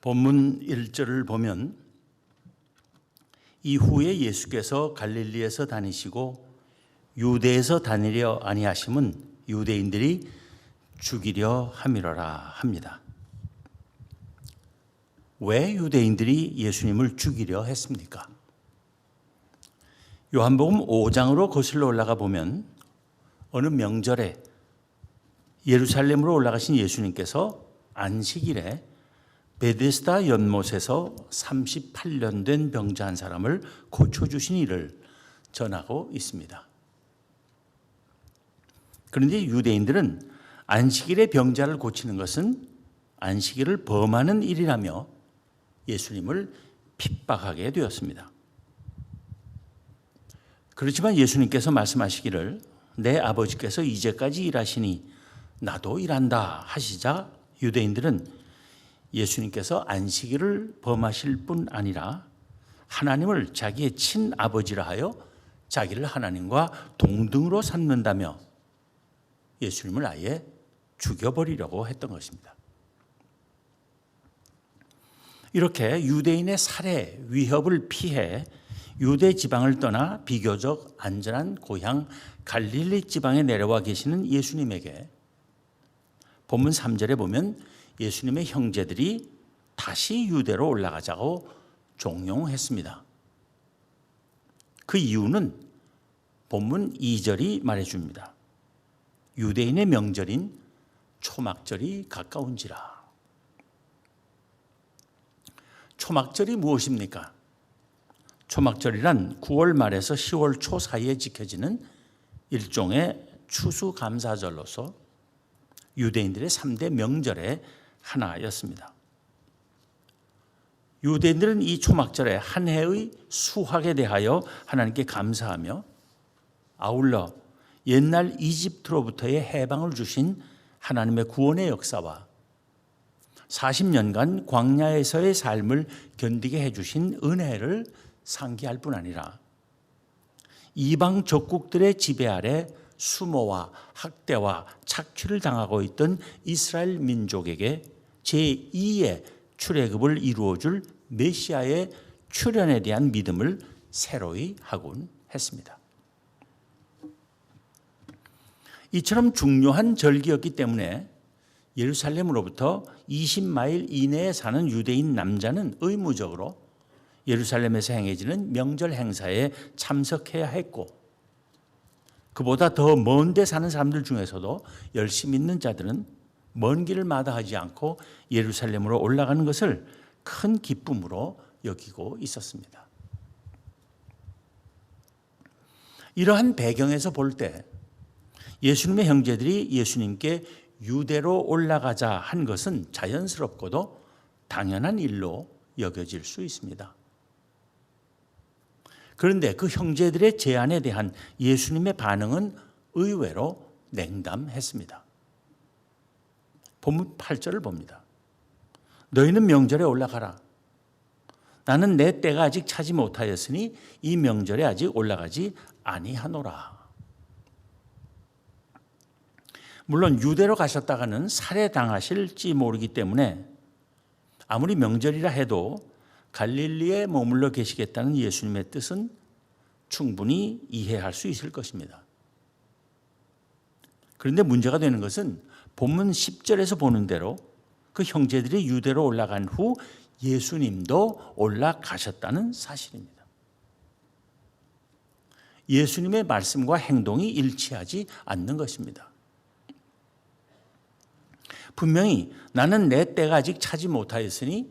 본문 1절을 보면 이후에 예수께서 갈릴리에서 다니시고 유대에서 다니려 아니하심은 유대인들이 죽이려 함이로라 합니다. 왜 유대인들이 예수님을 죽이려 했습니까? 요한복음 5장으로 거슬러 올라가 보면 어느 명절에 예루살렘으로 올라가신 예수님께서 안식일에 베데스다 연못에서 38년 된 병자 한 사람을 고쳐주신 일을 전하고 있습니다. 그런데 유대인들은 안식일에 병자를 고치는 것은 안식일을 범하는 일이라며 예수님을 핍박하게 되었습니다. 그렇지만 예수님께서 말씀하시기를 내 아버지께서 이제까지 일하시니 나도 일한다 하시자 유대인들은 예수님께서 안식일을 범하실 뿐 아니라 하나님을 자기의 친아버지라 하여 자기를 하나님과 동등으로 삼는다며 예수님을 아예 죽여버리려고 했던 것입니다. 이렇게 유대인의 살해, 위협을 피해 유대 지방을 떠나 비교적 안전한 고향 갈릴리 지방에 내려와 계시는 예수님에게 본문 3절에 보면 예수님의 형제들이 다시 유대로 올라가자고 종용했습니다. 그 이유는 본문 2절이 말해줍니다. 유대인의 명절인 초막절이 가까운지라. 초막절이 무엇입니까? 초막절이란 9월 말에서 10월 초 사이에 지켜지는 일종의 추수감사절로서 유대인들의 3대 명절의 하나였습니다. 유대인들은 이 초막절에 한 해의 수확에 대하여 하나님께 감사하며 아울러 옛날 이집트로부터의 해방을 주신 하나님의 구원의 역사와 40년간 광야에서의 삶을 견디게 해주신 은혜를 상기할 뿐 아니라 이방 적국들의 지배 아래 수모와 학대와 착취를 당하고 있던 이스라엘 민족에게 제2의 출애굽을 이루어줄 메시아의 출현에 대한 믿음을 새로이 하곤 했습니다. 이처럼 중요한 절기였기 때문에 예루살렘으로부터 20마일 이내에 사는 유대인 남자는 의무적으로 예루살렘에서 행해지는 명절 행사에 참석해야 했고 그보다 더 먼 데 사는 사람들 중에서도 열심히 있는 자들은 먼 길을 마다하지 않고 예루살렘으로 올라가는 것을 큰 기쁨으로 여기고 있었습니다. 이러한 배경에서 볼 때 예수님의 형제들이 예수님께 유대로 올라가자 한 것은 자연스럽고도 당연한 일로 여겨질 수 있습니다. 그런데 그 형제들의 제안에 대한 예수님의 반응은 의외로 냉담했습니다. 본문 8절을 봅니다. 너희는 명절에 올라가라. 나는 내 때가 아직 차지 못하였으니 이 명절에 아직 올라가지 아니하노라. 물론 유대로 가셨다가는 살해당하실지 모르기 때문에 아무리 명절이라 해도 갈릴리에 머물러 계시겠다는 예수님의 뜻은 충분히 이해할 수 있을 것입니다. 그런데 문제가 되는 것은 본문 10절에서 보는 대로 그 형제들이 유대로 올라간 후 예수님도 올라가셨다는 사실입니다. 예수님의 말씀과 행동이 일치하지 않는 것입니다. 분명히 나는 내 때가 아직 차지 못하였으니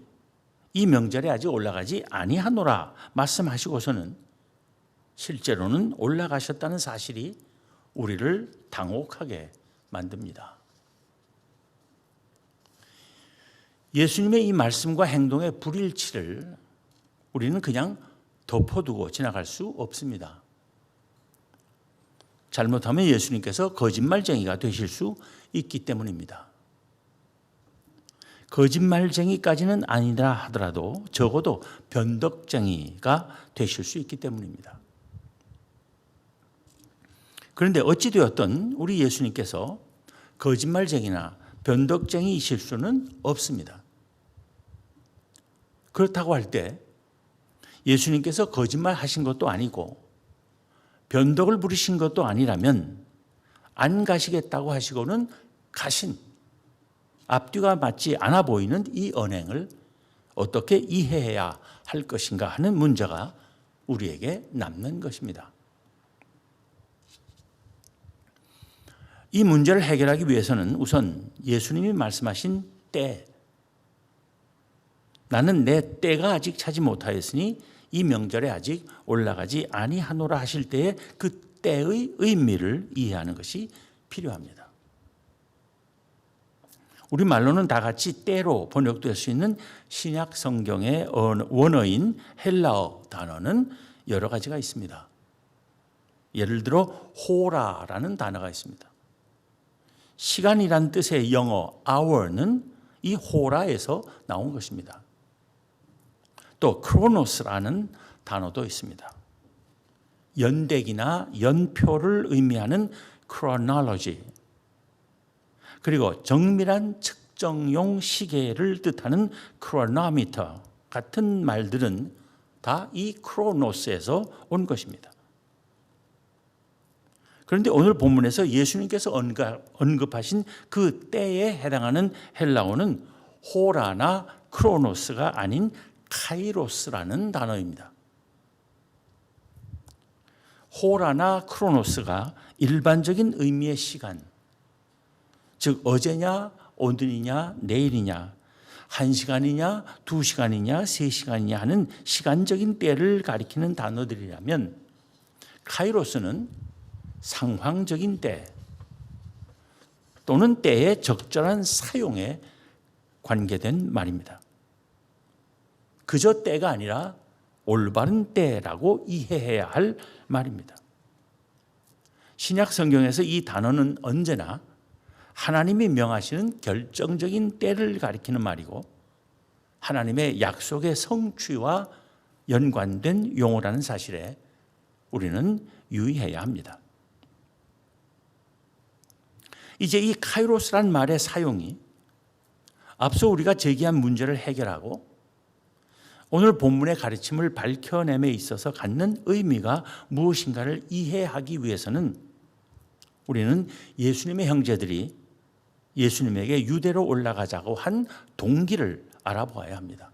이 명절에 아직 올라가지 아니하노라 말씀하시고서는 실제로는 올라가셨다는 사실이 우리를 당혹하게 만듭니다. 예수님의 이 말씀과 행동의 불일치를 우리는 그냥 덮어두고 지나갈 수 없습니다. 잘못하면 예수님께서 거짓말쟁이가 되실 수 있기 때문입니다. 거짓말쟁이까지는 아니라 하더라도 적어도 변덕쟁이가 되실 수 있기 때문입니다. 그런데 어찌되었든 우리 예수님께서 거짓말쟁이나 변덕쟁이이실 수는 없습니다. 그렇다고 할 때 예수님께서 거짓말 하신 것도 아니고 변덕을 부리신 것도 아니라면 안 가시겠다고 하시고는 가신, 앞뒤가 맞지 않아 보이는 이 언행을 어떻게 이해해야 할 것인가 하는 문제가 우리에게 남는 것입니다. 이 문제를 해결하기 위해서는 우선 예수님이 말씀하신 때, 나는 내 때가 아직 차지 못하였으니 이 명절에 아직 올라가지 아니하노라 하실 때의 그 때의 의미를 이해하는 것이 필요합니다. 우리말로는 다 같이 때로 번역될 수 있는 신약 성경의 원어인 헬라어 단어는 여러 가지가 있습니다. 예를 들어 호라라는 단어가 있습니다. 시간이란 뜻의 영어 hour는 이 호라에서 나온 것입니다. 또 크로노스라는 단어도 있습니다. 연대기나 연표를 의미하는 chronology, 그리고 정밀한 측정용 시계를 뜻하는 chronometer 같은 말들은 다 이 크로노스에서 온 것입니다. 그런데 오늘 본문에서 예수님께서 언급하신 그 때에 해당하는 헬라어는 호라나 크로노스가 아닌 카이로스라는 단어입니다. 호라나 크로노스가 일반적인 의미의 시간, 즉 어제냐 오늘이냐 내일이냐 1시간이냐 2시간이냐 3시간이냐 하는 시간적인 때를 가리키는 단어들이라면, 카이로스는 상황적인 때 또는 때의 적절한 사용에 관계된 말입니다. 그저 때가 아니라 올바른 때라고 이해해야 할 말입니다. 신약 성경에서 이 단어는 언제나 하나님이 명하시는 결정적인 때를 가리키는 말이고 하나님의 약속의 성취와 연관된 용어라는 사실에 우리는 유의해야 합니다. 이제 이 카이로스란 말의 사용이 앞서 우리가 제기한 문제를 해결하고 오늘 본문의 가르침을 밝혀냄에 있어서 갖는 의미가 무엇인가를 이해하기 위해서는 우리는 예수님의 형제들이 예수님에게 유대로 올라가자고 한 동기를 알아보아야 합니다.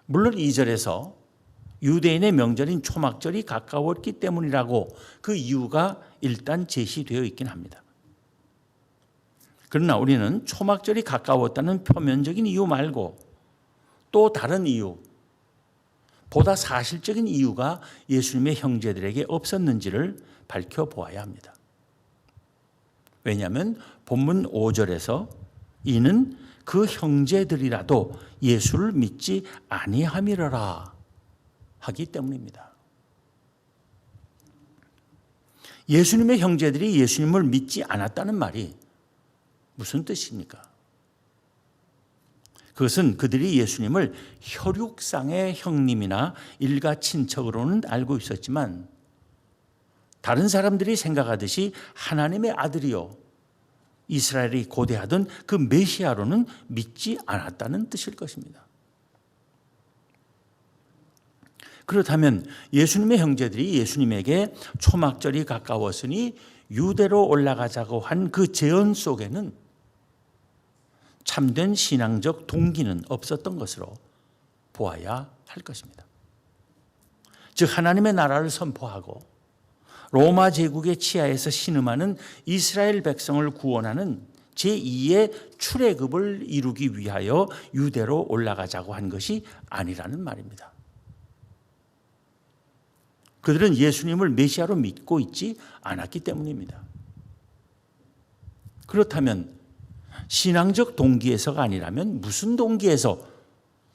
물론 2절에서 유대인의 명절인 초막절이 가까웠기 때문이라고 그 이유가 일단 제시되어 있긴 합니다. 그러나 우리는 초막절이 가까웠다는 표면적인 이유 말고 또 다른 이유, 보다 사실적인 이유가 예수님의 형제들에게 없었는지를 밝혀보아야 합니다. 왜냐하면 본문 5절에서 이는 그 형제들이라도 예수를 믿지 아니함이러라 하기 때문입니다. 예수님의 형제들이 예수님을 믿지 않았다는 말이 무슨 뜻입니까? 그것은 그들이 예수님을 혈육상의 형님이나 일가 친척으로는 알고 있었지만 다른 사람들이 생각하듯이 하나님의 아들이요 이스라엘이 고대하던 그 메시아로는 믿지 않았다는 뜻일 것입니다. 그렇다면 예수님의 형제들이 예수님에게 초막절이 가까웠으니 유대로 올라가자고 한 그 제언 속에는 참된 신앙적 동기는 없었던 것으로 보아야 할 것입니다. 즉 하나님의 나라를 선포하고 로마 제국의 치하에서 신음하는 이스라엘 백성을 구원하는 제2의 출애굽을 이루기 위하여 유대로 올라가자고 한 것이 아니라는 말입니다. 그들은 예수님을 메시아로 믿고 있지 않았기 때문입니다. 그렇다면 신앙적 동기에서가 아니라면 무슨 동기에서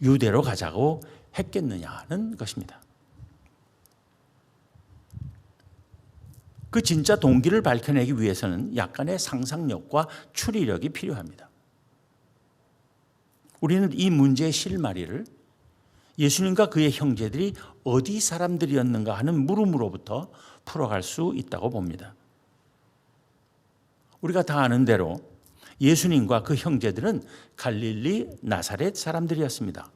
유대로 가자고 했겠느냐는 것입니다. 그 진짜 동기를 밝혀내기 위해서는 약간의 상상력과 추리력이 필요합니다. 우리는 이 문제의 실마리를 예수님과 그의 형제들이 어디 사람들이었는가 하는 물음으로부터 풀어갈 수 있다고 봅니다. 우리가 다 아는 대로 예수님과 그 형제들은 갈릴리 나사렛 사람들이었습니다.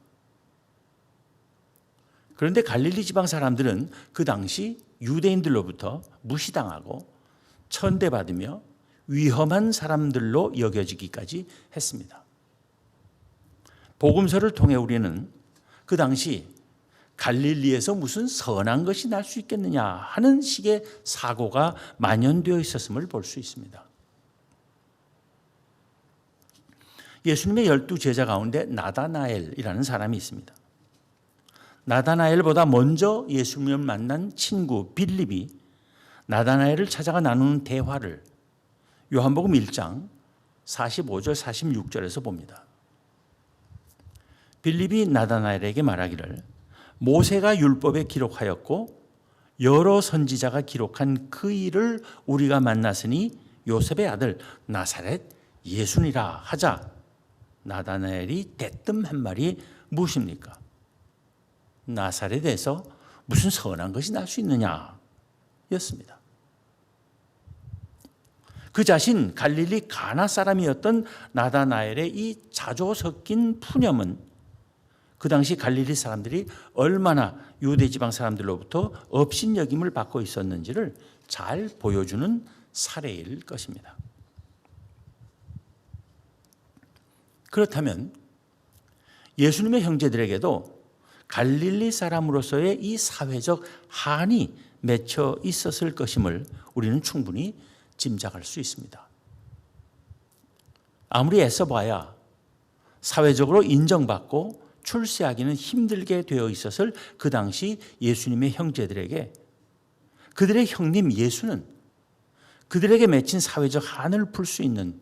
그런데 갈릴리 지방 사람들은 그 당시 유대인들로부터 무시당하고 천대받으며 위험한 사람들로 여겨지기까지 했습니다. 복음서를 통해 우리는 그 당시 갈릴리에서 무슨 선한 것이 날 수 있겠느냐 하는 식의 사고가 만연되어 있었음을 볼 수 있습니다. 예수님의 12제자 가운데 나다나엘이라는 사람이 있습니다. 나다나엘보다 먼저 예수님을 만난 친구 빌립이 나다나엘을 찾아가 나누는 대화를 요한복음 1장 45절 46절에서 봅니다. 빌립이 나다나엘에게 말하기를 모세가 율법에 기록하였고 여러 선지자가 기록한 그 일을 우리가 만났으니 요셉의 아들 나사렛 예수니라 하자 나다나엘이 대뜸 한 말이 무엇입니까? 나사렛에서 무슨 선한 것이 날 수 있느냐 였습니다. 그 자신 갈릴리 가나 사람이었던 나다나엘의 이 자조 섞인 푸념은 그 당시 갈릴리 사람들이 얼마나 유대 지방 사람들로부터 업신여김을 받고 있었는지를 잘 보여주는 사례일 것입니다. 그렇다면 예수님의 형제들에게도 갈릴리 사람으로서의 이 사회적 한이 맺혀 있었을 것임을 우리는 충분히 짐작할 수 있습니다. 아무리 애써봐야 사회적으로 인정받고 출세하기는 힘들게 되어 있었을 그 당시 예수님의 형제들에게 그들의 형님 예수는 그들에게 맺힌 사회적 한을 풀 수 있는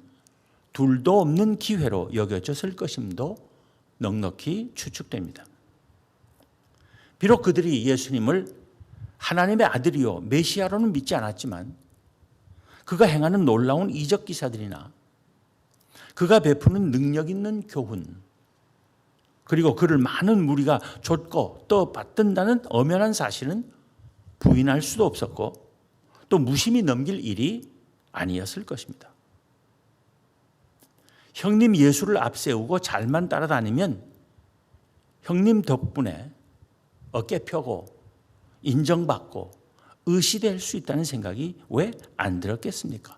둘도 없는 기회로 여겨졌을 것임도 넉넉히 추측됩니다. 비록 그들이 예수님을 하나님의 아들이요 메시아로는 믿지 않았지만 그가 행하는 놀라운 이적 기사들이나 그가 베푸는 능력 있는 교훈 그리고 그를 많은 무리가 좇고 또 받든다는 엄연한 사실은 부인할 수도 없었고 또 무심히 넘길 일이 아니었을 것입니다. 형님 예수를 앞세우고 잘만 따라다니면 형님 덕분에 어깨 펴고 인정받고 의시될 수 있다는 생각이 왜 안 들었겠습니까?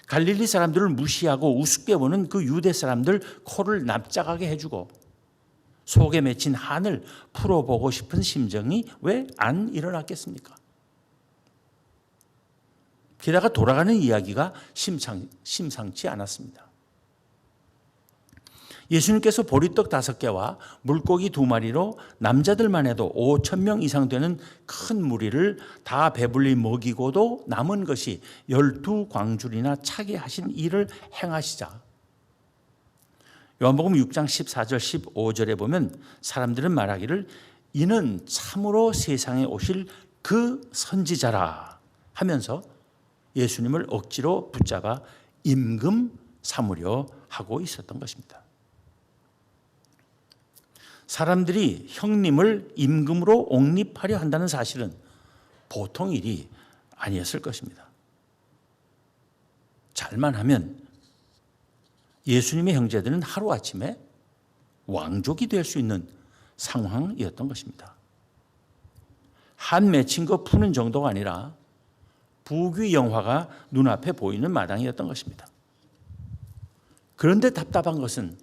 갈릴리 사람들을 무시하고 우습게 보는 그 유대 사람들 코를 납작하게 해주고 속에 맺힌 한을 풀어보고 싶은 심정이 왜 안 일어났겠습니까? 게다가 돌아가는 이야기가 심상치 않았습니다. 예수님께서 보리떡 5개와 물고기 2마리로 남자들만 해도 5,000명 이상 되는 큰 무리를 다 배불리 먹이고도 남은 것이 12광줄이나 차게 하신 일을 행하시자 요한복음 6장 14절 15절에 보면 사람들은 말하기를 이는 참으로 세상에 오실 그 선지자라 하면서 예수님을 억지로 붙잡아 임금 삼으려 하고 있었던 것입니다. 사람들이 형님을 임금으로 옹립하려 한다는 사실은 보통 일이 아니었을 것입니다. 잘만 하면 예수님의 형제들은 하루아침에 왕족이 될 수 있는 상황이었던 것입니다. 한 맺힌 거 푸는 정도가 아니라 부귀 영화가 눈앞에 보이는 마당이었던 것입니다. 그런데 답답한 것은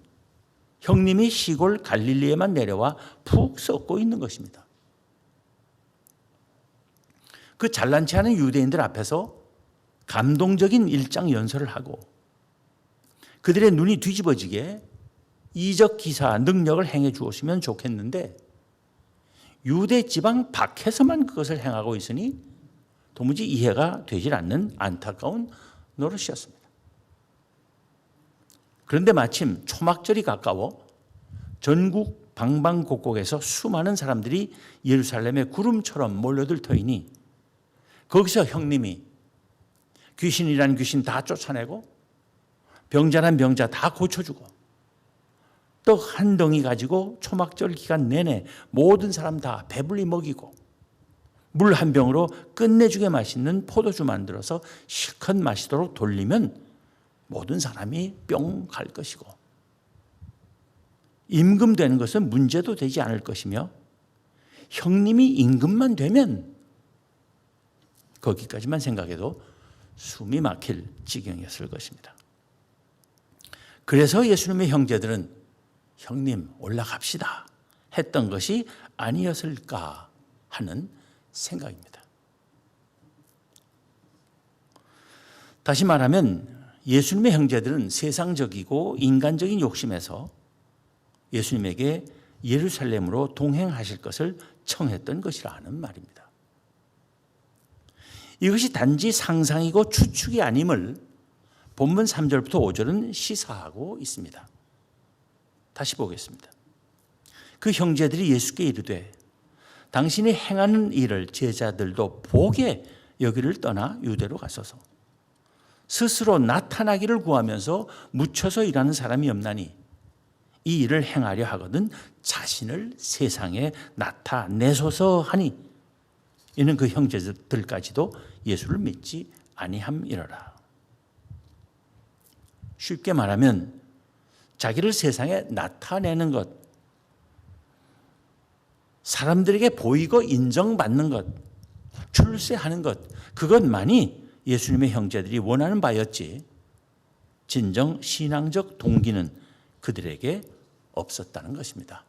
형님이 시골 갈릴리에만 내려와 푹 썩고 있는 것입니다. 그 잘난치 않은 유대인들 앞에서 감동적인 일장 연설을 하고 그들의 눈이 뒤집어지게 이적 기사 능력을 행해 주었으면 좋겠는데 유대 지방 밖에서만 그것을 행하고 있으니 도무지 이해가 되질 않는 안타까운 노릇이었습니다. 그런데 마침 초막절이 가까워 전국 방방곡곡에서 수많은 사람들이 예루살렘에 구름처럼 몰려들 터이니 거기서 형님이 귀신이란 귀신 다 쫓아내고 병자란 병자 다 고쳐주고 떡 한 덩이 가지고 초막절 기간 내내 모든 사람 다 배불리 먹이고 물 한 병으로 끝내주게 맛있는 포도주 만들어서 실컷 마시도록 돌리면 모든 사람이 뿅 갈 것이고 임금되는 것은 문제도 되지 않을 것이며 형님이 임금만 되면 거기까지만 생각해도 숨이 막힐 지경이었을 것입니다. 그래서 예수님의 형제들은 형님 올라갑시다 했던 것이 아니었을까 하는 생각입니다. 다시 말하면 예수님의 형제들은 세상적이고 인간적인 욕심에서 예수님에게 예루살렘으로 동행하실 것을 청했던 것이라는 말입니다. 이것이 단지 상상이고 추측이 아님을 본문 3절부터 5절은 시사하고 있습니다. 다시 보겠습니다. 그 형제들이 예수께 이르되 당신이 행하는 일을 제자들도 보게 여기를 떠나 유대로 가소서. 스스로 나타나기를 구하면서 묻혀서 일하는 사람이 없나니 이 일을 행하려 하거든 자신을 세상에 나타내소서 하니 이는 그 형제들까지도 예수를 믿지 아니함이러라. 쉽게 말하면 자기를 세상에 나타내는 것, 사람들에게 보이고 인정받는 것, 출세하는 것, 그것만이 예수님의 형제들이 원하는 바였지 진정 신앙적 동기는 그들에게 없었다는 것입니다.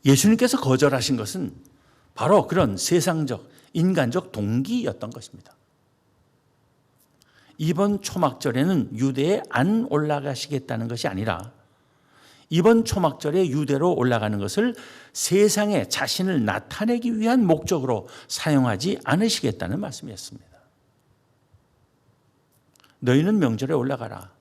예수님께서 거절하신 것은 바로 그런 세상적, 인간적 동기였던 것입니다. 이번 초막절에는 유대에 안 올라가시겠다는 것이 아니라 이번 초막절에 유대로 올라가는 것을 세상에 자신을 나타내기 위한 목적으로 사용하지 않으시겠다는 말씀이었습니다. 너희는 명절에 올라가라.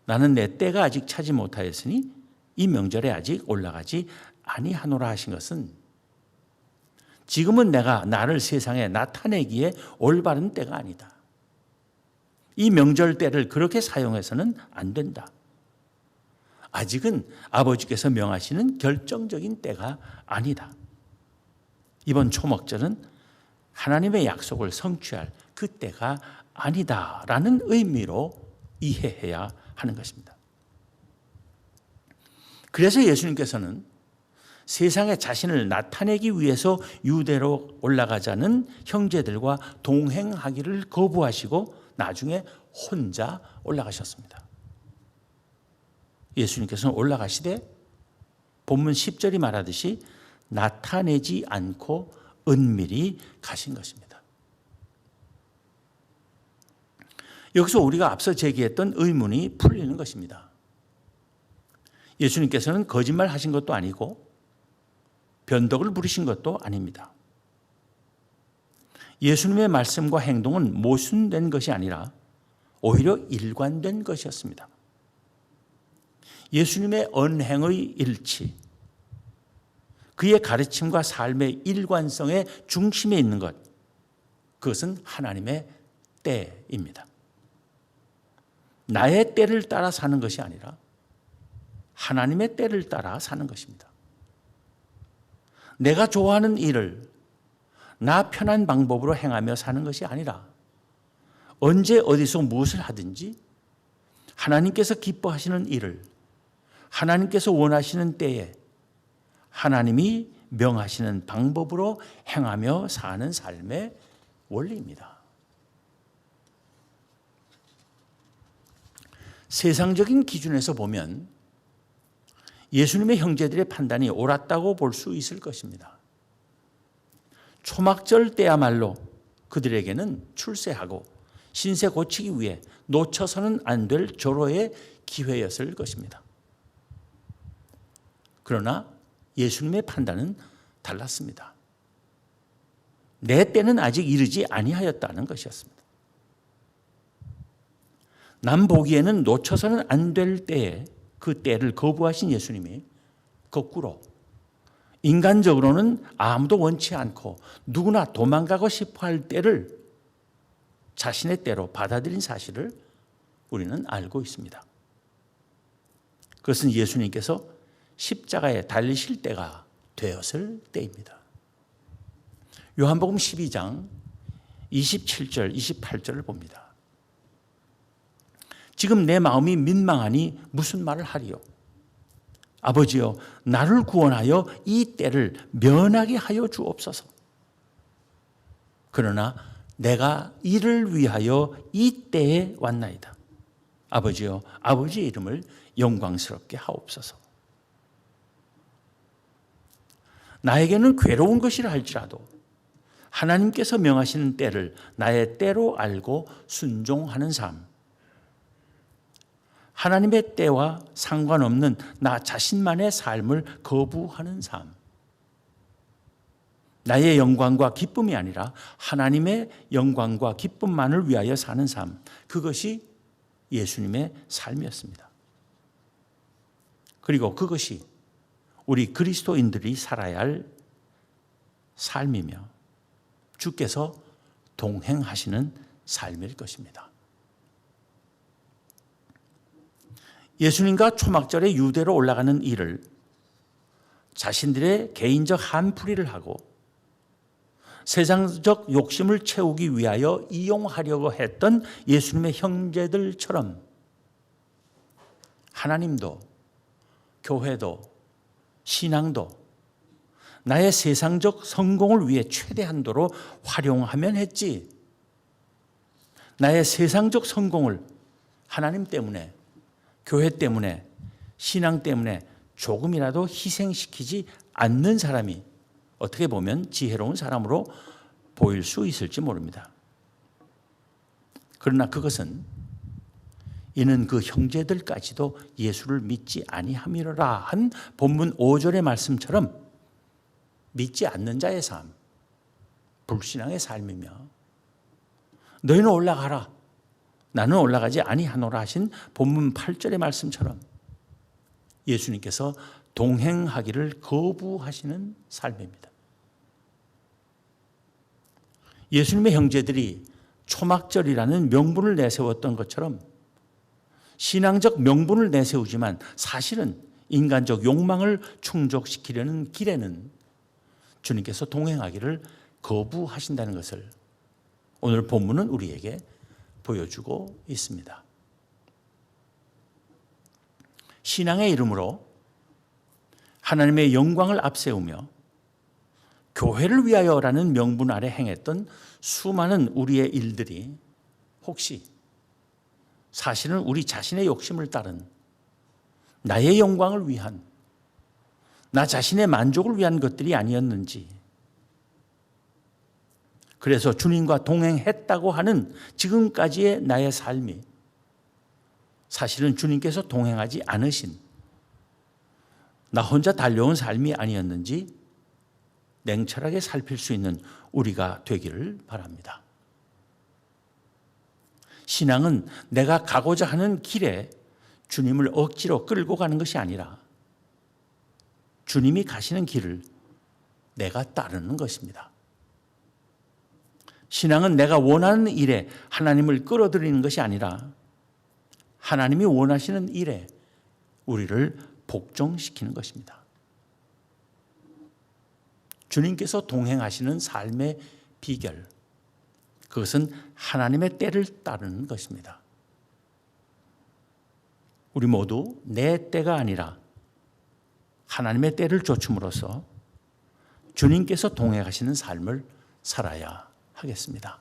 나는 내 때가 아직 차지 못하였으니 이 명절에 아직 올라가지 아니하노라 하신 것은 지금은 내가 나를 세상에 나타내기에 올바른 때가 아니다. 이 명절 때를 그렇게 사용해서는 안 된다. 아직은 아버지께서 명하시는 결정적인 때가 아니다. 이번 초막절은 하나님의 약속을 성취할 그 때가 아니다라는 의미로 이해해야 하는 것입니다. 그래서 예수님께서는 세상에 자신을 나타내기 위해서 유대로 올라가자는 형제들과 동행하기를 거부하시고 나중에 혼자 올라가셨습니다. 예수님께서는 올라가시되 본문 10절이 말하듯이 나타내지 않고 은밀히 가신 것입니다. 여기서 우리가 앞서 제기했던 의문이 풀리는 것입니다. 예수님께서는 거짓말 하신 것도 아니고 변덕을 부리신 것도 아닙니다. 예수님의 말씀과 행동은 모순된 것이 아니라 오히려 일관된 것이었습니다. 예수님의 언행의 일치, 그의 가르침과 삶의 일관성의 중심에 있는 것, 그것은 하나님의 때입니다. 나의 때를 따라 사는 것이 아니라 하나님의 때를 따라 사는 것입니다. 내가 좋아하는 일을 나 편한 방법으로 행하며 사는 것이 아니라 언제 어디서 무엇을 하든지 하나님께서 기뻐하시는 일을 하나님께서 원하시는 때에 하나님이 명하시는 방법으로 행하며 사는 삶의 원리입니다. 세상적인 기준에서 보면 예수님의 형제들의 판단이 옳았다고 볼 수 있을 것입니다. 초막절 때야말로 그들에게는 출세하고 신세 고치기 위해 놓쳐서는 안 될 절호의 기회였을 것입니다. 그러나 예수님의 판단은 달랐습니다. 내 때는 아직 이르지 아니하였다는 것이었습니다. 남 보기에는 놓쳐서는 안 될 때에 그 때를 거부하신 예수님이 거꾸로 인간적으로는 아무도 원치 않고 누구나 도망가고 싶어 할 때를 자신의 때로 받아들인 사실을 우리는 알고 있습니다. 그것은 예수님께서 십자가에 달리실 때가 되었을 때입니다. 요한복음 12장 27절, 28절을 봅니다. 지금 내 마음이 민망하니 무슨 말을 하리요? 아버지여, 나를 구원하여 이 때를 면하게 하여 주옵소서. 그러나 내가 이를 위하여 이 때에 왔나이다. 아버지여, 아버지의 이름을 영광스럽게 하옵소서. 나에게는 괴로운 것이라 할지라도 하나님께서 명하시는 때를 나의 때로 알고 순종하는 삶, 하나님의 때와 상관없는 나 자신만의 삶을 거부하는 삶, 나의 영광과 기쁨이 아니라 하나님의 영광과 기쁨만을 위하여 사는 삶, 그것이 예수님의 삶이었습니다. 그리고 그것이 우리 그리스도인들이 살아야 할 삶이며 주께서 동행하시는 삶일 것입니다. 예수님과 초막절에 유대로 올라가는 일을 자신들의 개인적 한풀이를 하고 세상적 욕심을 채우기 위하여 이용하려고 했던 예수님의 형제들처럼 하나님도, 교회도, 신앙도 나의 세상적 성공을 위해 최대한도로 활용하면 했지, 나의 세상적 성공을 하나님 때문에, 교회 때문에, 신앙 때문에 조금이라도 희생시키지 않는 사람이 어떻게 보면 지혜로운 사람으로 보일 수 있을지 모릅니다. 그러나 그것은 이는 그 형제들까지도 예수를 믿지 아니함이로라 한 본문 5절의 말씀처럼 믿지 않는 자의 삶, 불신앙의 삶이며 너희는 올라가라, 나는 올라가지 아니하노라 하신 본문 8절의 말씀처럼 예수님께서 동행하기를 거부하시는 삶입니다. 예수님의 형제들이 초막절이라는 명분을 내세웠던 것처럼 신앙적 명분을 내세우지만 사실은 인간적 욕망을 충족시키려는 길에는 주님께서 동행하기를 거부하신다는 것을 오늘 본문은 우리에게 보여주고 있습니다. 신앙의 이름으로 하나님의 영광을 앞세우며 교회를 위하여라는 명분 아래 행했던 수많은 우리의 일들이 혹시 사실은 우리 자신의 욕심을 따른 나의 영광을 위한, 나 자신의 만족을 위한 것들이 아니었는지, 그래서 주님과 동행했다고 하는 지금까지의 나의 삶이 사실은 주님께서 동행하지 않으신 나 혼자 달려온 삶이 아니었는지 냉철하게 살필 수 있는 우리가 되기를 바랍니다. 신앙은 내가 가고자 하는 길에 주님을 억지로 끌고 가는 것이 아니라 주님이 가시는 길을 내가 따르는 것입니다. 신앙은 내가 원하는 일에 하나님을 끌어들이는 것이 아니라 하나님이 원하시는 일에 우리를 복종시키는 것입니다. 주님께서 동행하시는 삶의 비결, 그것은 하나님의 때를 따르는 것입니다. 우리 모두 내 때가 아니라 하나님의 때를 좇음으로써 주님께서 동행하시는 삶을 살아야 하겠습니다.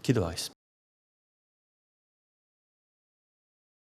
기도하겠습니다.